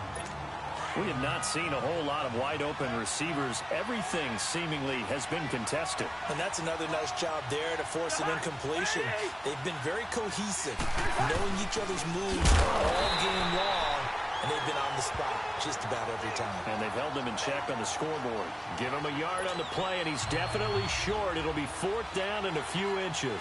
We have not seen a whole lot of wide-open receivers. Everything seemingly has been contested. And that's another nice job there to force an incompletion. They've been very cohesive, knowing each other's moves all game long, and they've been on the spot just about every time. And they've held him in check on the scoreboard. Give him a yard on the play, and he's definitely short. It'll be 4th down and a few inches.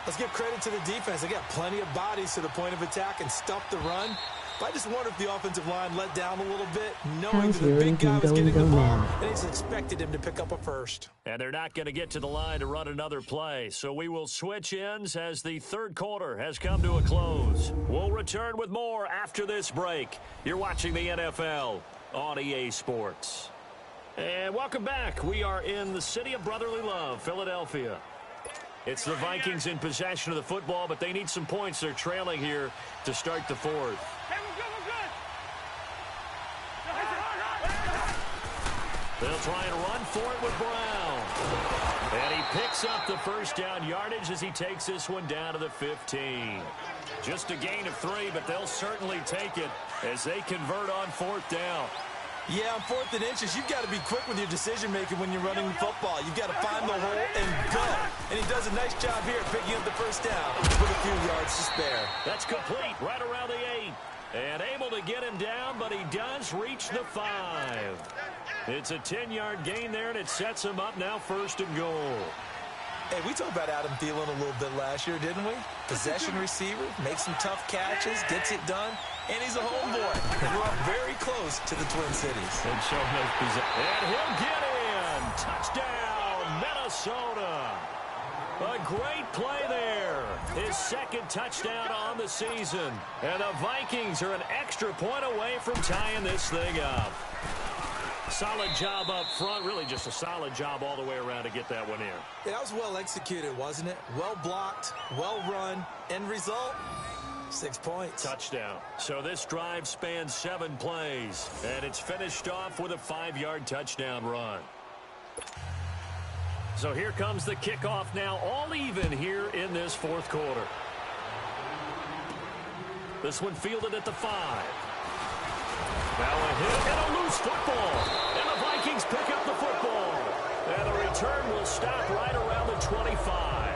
Let's give credit to the defense. They got plenty of bodies to the point of attack and stuff the run. But I just wonder if the offensive line let down a little bit, knowing that the big guy was getting the ball, and they just expected him to pick up a first. And they're not going to get to the line to run another play, so we will switch ends as the 3rd quarter has come to a close. We'll return with more after this break. You're watching the NFL on EA Sports. And welcome back. We are in the city of brotherly love, Philadelphia. It's the Vikings in possession of the football, but they need some points. They're trailing here to start the 4th. They'll try and run for it with Brown. And he picks up the 1st down yardage as he takes this one down to the 15. Just a gain of 3, but they'll certainly take it as they convert on 4th down. Yeah, on 4th and inches, you've got to be quick with your decision-making when you're running the football. You've got to find the hole and go. And he does a nice job here picking up the 1st down with a few yards to spare. That's complete right around the 8. And able to get him down, but he does reach the 5. It's a 10-yard gain there, and it sets him up now 1st and goal. Hey, we talked about Adam Thielen a little bit last year, didn't we? Possession receiver, makes some tough catches, gets it done, and he's a homeboy. Grew up very close to the Twin Cities. And he'll get in. Touchdown, Minnesota. A great play there. His second touchdown on the season. And the Vikings are an extra point away from tying this thing up. Solid job up front. Really just a solid job all the way around to get that one in. Yeah, that was well executed, wasn't it? Well blocked, well run. End result, 6 points. Touchdown. So this drive spans 7 plays. And it's finished off with a 5-yard touchdown run. So here comes the kickoff now, all even here in this fourth quarter. This one fielded at the 5. Now a hit and a loose football. And the Vikings pick up the football. And the return will stop right around the 25.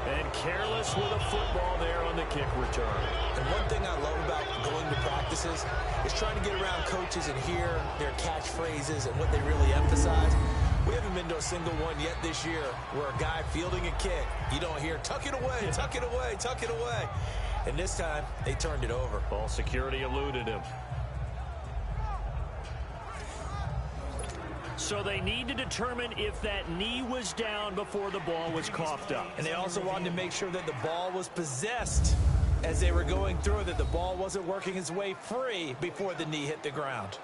And careless with a football there on the kick return. And one thing I love about going to practices is trying to get around coaches and hear their catchphrases and what they really emphasize. We haven't been to a single one yet this year where a guy fielding a kick, you don't hear, tuck it away, tuck it away, tuck it away. And this time, they turned it over. Ball security eluded him. So they need to determine if that knee was down before the ball was coughed up. And they also wanted to make sure that the ball was possessed as they were going through, that the ball wasn't working its way free before the knee hit the ground.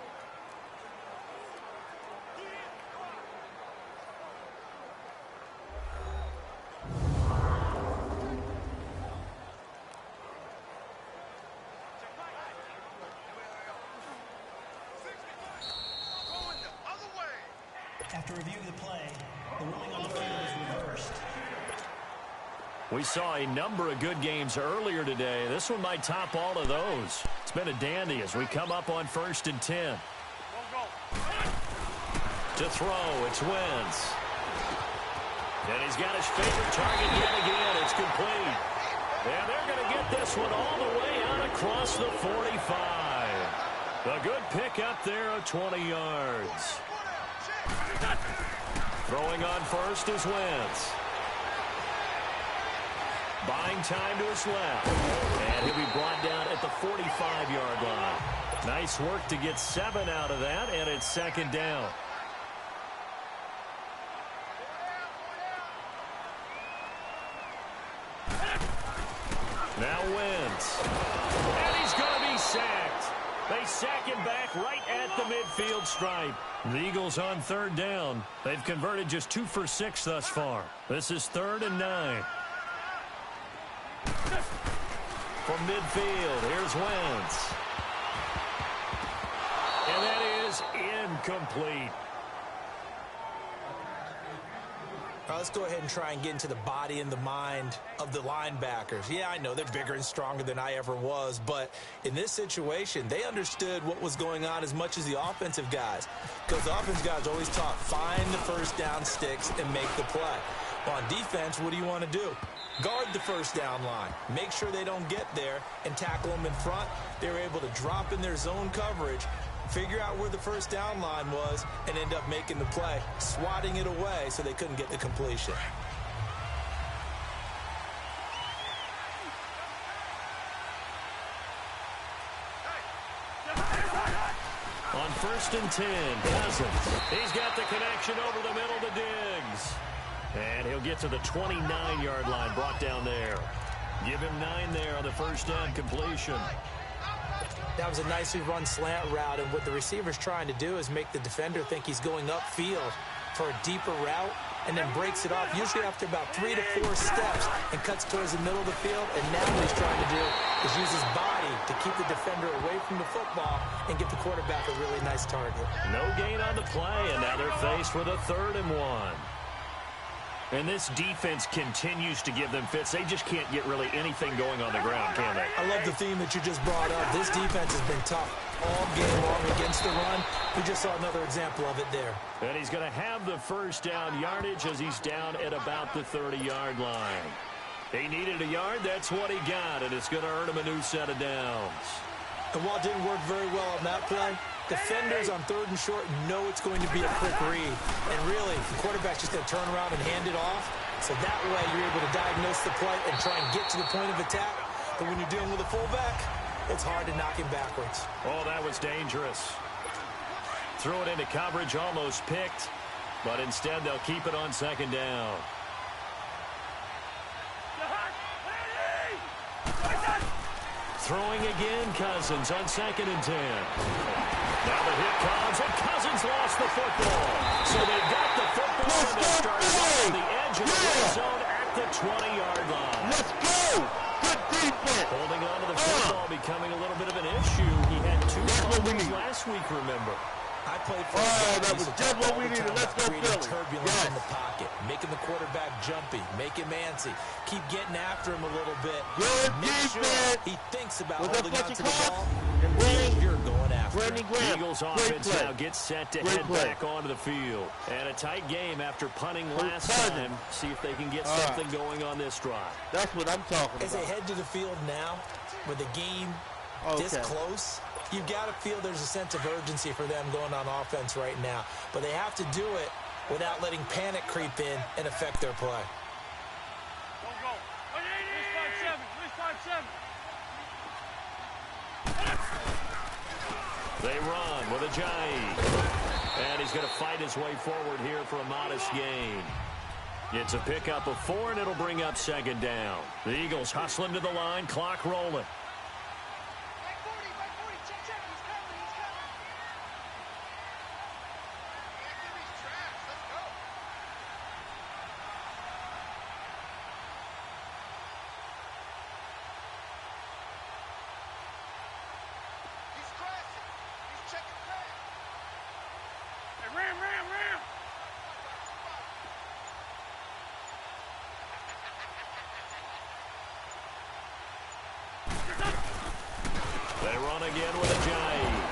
After review of the play, the ruling on the field is reversed. We saw a number of good games earlier today. This one might top all of those. It's been a dandy as we come up on 1st and 10. To throw, it's Wentz. And he's got his favorite target yet again. It's complete. And they're going to get this one all the way out across the 45. A good pick up there of 20 yards. Throwing on first is Wentz. Buying time to his left. And he'll be brought down at the 45-yard line. Nice work to get 7 out of that, and it's 2nd down. Now Wentz. And he's going to be sacked. They sack him back right at the midfield stripe. The Eagles on 3rd down. They've converted just 2 for 6 thus far. This is 3rd and 9. From midfield, here's Wentz. And that is incomplete. All right, let's go ahead and try and get into the body and the mind of the linebackers. Yeah, I know they're bigger and stronger than I ever was, but in this situation, they understood what was going on as much as the offensive guys. Because the offensive guys always taught, find the first down sticks and make the play. Well, on defense, what do you want to do? Guard the first down line. Make sure they don't get there and tackle them in front. They were able to drop in their zone coverage, figure out where the first down line was, and end up making the play, swatting it away so they couldn't get the completion. On 1st and 10, Cousins. He's got the connection over the middle to Diggs. And he'll get to the 29-yard line, brought down there. Give him 9 there on the first down completion. That was a nicely run slant route, and what the receiver's trying to do is make the defender think he's going upfield for a deeper route, and then breaks it off, usually after about 3 to 4 steps, and cuts towards the middle of the field. And now what he's trying to do is use his body to keep the defender away from the football and get the quarterback a really nice target. No gain on the play, and now they're faced with a 3rd and 1. And this defense continues to give them fits. They just can't get really anything going on the ground, can they? I love the theme that you just brought up. This defense has been tough all game long against the run. We just saw another example of it there. And he's going to have the first down yardage as he's down at about the 30-yard line. He needed a yard. That's what he got, and it's going to earn him a new set of downs. And while it didn't work very well on that play, Defenders on 3rd and short know it's going to be a quick read. And really, the quarterback's just going to turn around and hand it off. So that way you're able to diagnose the play and try and get to the point of attack. But when you're dealing with a fullback, it's hard to knock him backwards. Oh, that was dangerous. Threw it into coverage, almost picked. But instead, they'll keep it on 2nd down. Throwing again, Cousins on 2nd and 10. Now the hit comes, and Cousins lost the football. So they've got the football, and they start on the edge of the red zone at the 20-yard line. Let's go! Good defense! Holding on to the football becoming a little bit of an issue. He had 2 fumbles last week, remember. I played for that was just what we needed. Let's go, Philly. Turbulence in the pocket, making the quarterback jumpy, make him antsy, keep getting after him a little bit. Good Make defense. sure he thinks about Was holding that on to the Fletcher ball. and And you're going after Brandon him. Graham. Eagles Great offense play. now gets set to Great head play. back onto the field. And a tight game after punting last Cousins. time. See if they can get All right. something going on this drive. That's what I'm talking As they about. head to the field now, with the game this close, you've got to feel there's a sense of urgency for them going on offense right now. But they have to do it without letting panic creep in and affect their play. They run with Ajayi. And he's going to fight his way forward here for a modest gain. It's a pickup of 4, and it'll bring up 2nd down. The Eagles hustling to the line, clock rolling. They run again with Ajayi.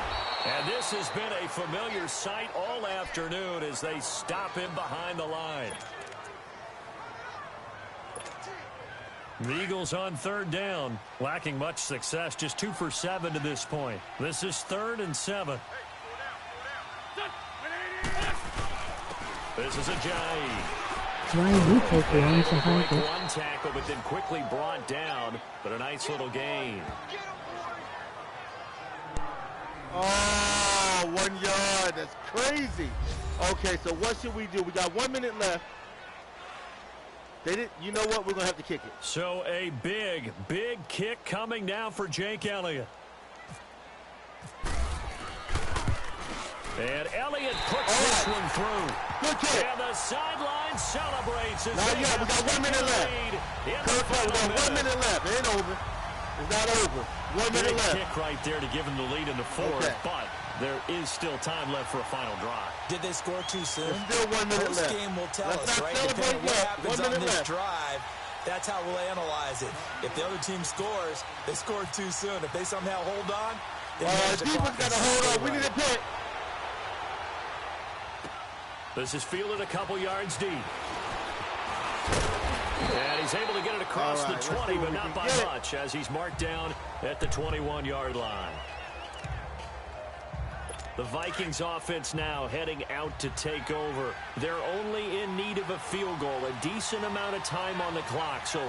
And this has been a familiar sight all afternoon as they stop him behind the line. The Eagles on 3rd down, lacking much success, just 2 for 7 to this point. This is 3rd and 7. This is Ajayi. Why you take long to hide it? One tackle, but then quickly brought down. But a nice little gain. Oh, 1 yard. That's crazy. Okay, so what should we do? We got 1 minute left. You know what? We're going to have to kick it. So a big, big kick coming now for Jake Elliott. And Elliott puts this one through. Good kick. And the sideline celebrates as Not they yet. We have got 1 minute left. lead in Good the play. We final got 1 minute. minute left. It ain't over. It's not over. 1 minute Big left. kick right there to give them the lead in the 4th, Okay. but there is still time left for a final drive. Did they score too soon? There's still 1 minute left. This game will tell Let's us, not right? celebrate Depending on what yet. happens 1 on minute this left. drive, that's how we'll analyze it. If the other team scores, they scored too soon. If they somehow hold on, then the Defense clock got to is hold on. still We need a running. pick. This is fielded a couple yards deep. And he's able to get it across All right, the let's 20, see what but we not can by get. much as he's marked down at the 21-yard line. The Vikings offense now heading out to take over. They're only in need of a field goal, a decent amount of time on the clock. So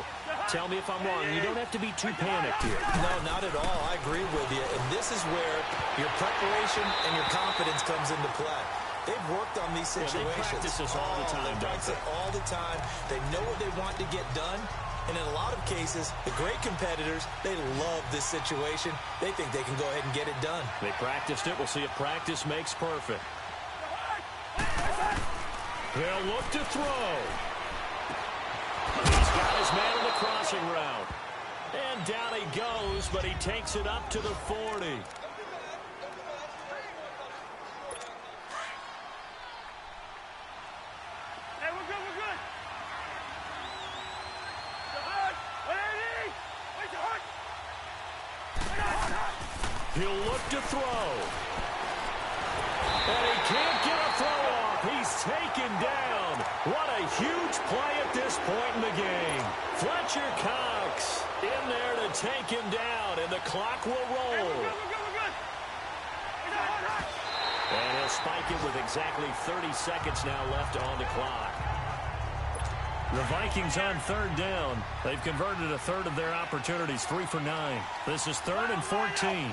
tell me if I'm wrong. You don't have to be too panicked here. No, not at all. I agree with you. And this is where your preparation and your confidence comes into play. They've worked on these situations. They practice this all the time, They practice it all the time. They know what they want to get done. And in a lot of cases, the great competitors, they love this situation. They think they can go ahead and get it done. They practiced it. We'll see if practice makes perfect. They'll look to throw. He's got his man in the crossing route. And down he goes, but he takes it up to the 40. He'll look to throw. And he can't get a throw off. He's taken down. What a huge play at this point in the game. Fletcher Cox in there to take him down, and the clock will roll. And he'll spike it with exactly 30 seconds now left on the clock. The Vikings on third down. They've converted a third of their opportunities, 3 for 9. This is 3rd and 14.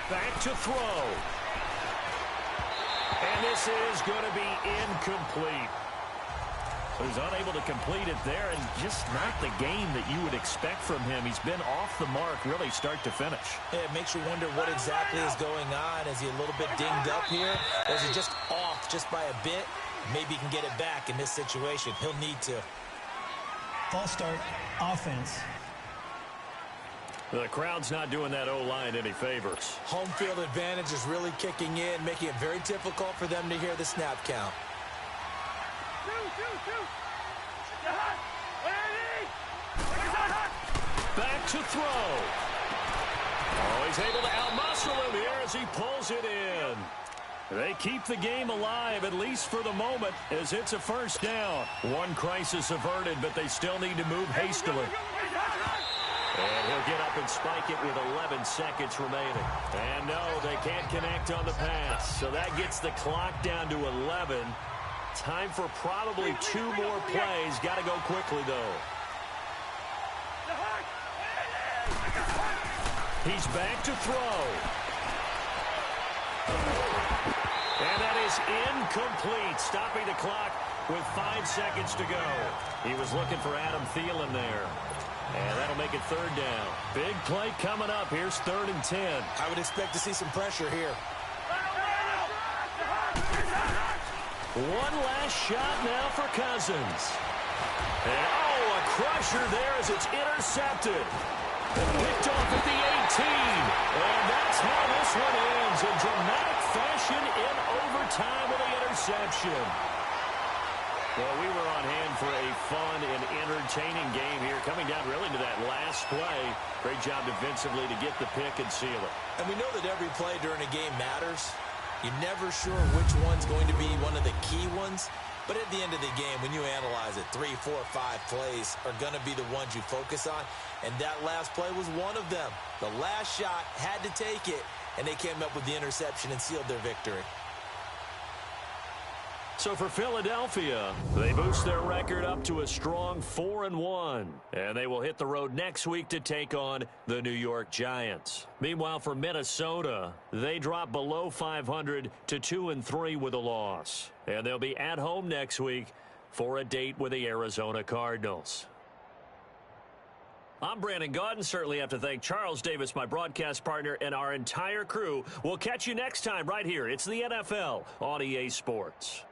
Back to throw. And this is going to be incomplete. He's unable to complete it there, and just not the game that you would expect from him. He's been off the mark really start to finish. Yeah, it makes you wonder what exactly is going on. Is he a little bit dinged up here? Or is he just off just by a bit? Maybe he can get it back in this situation. He'll need to. False start, offense. The crowd's not doing that O-line any favors. Home field advantage is really kicking in, making it very difficult for them to hear the snap count. Back to throw. Oh, he's able to outmuscle him here as he pulls it in. They keep the game alive, at least for the moment, as it's a first down. One crisis averted, but they still need to move hastily. And he'll get up and spike it with 11 seconds remaining. And no, they can't connect on the pass. So that gets the clock down to 11. Time for probably 2 more plays. Got to go quickly, though. He's back to throw. And that is incomplete, stopping the clock with 5 seconds to go. He was looking for Adam Thielen there. And that'll make it 3rd down. Big play coming up. Here's 3rd and 10. I would expect to see some pressure here. One last shot now for Cousins. And, a crusher there as it's intercepted. Picked off at the 18. And that's how this one ends in dramatic fashion in overtime with the interception. Well, we were on hand for a fun and entertaining game here, coming down really to that last play. Great job defensively to get the pick and seal it. And we know that every play during a game matters. You're never sure which one's going to be one of the key ones. But at the end of the game, when you analyze it, 3, 4, 5 plays are going to be the ones you focus on. And that last play was one of them. The last shot had to take it, and they came up with the interception and sealed their victory. So for Philadelphia, they boost their record up to a strong 4-1. And they will hit the road next week to take on the New York Giants. Meanwhile, for Minnesota, they drop below 500 to 2-3 with a loss. And they'll be at home next week for a date with the Arizona Cardinals. I'm Brandon Gaudin. Certainly have to thank Charles Davis, my broadcast partner, and our entire crew. We'll catch you next time right here. It's the NFL on EA Sports.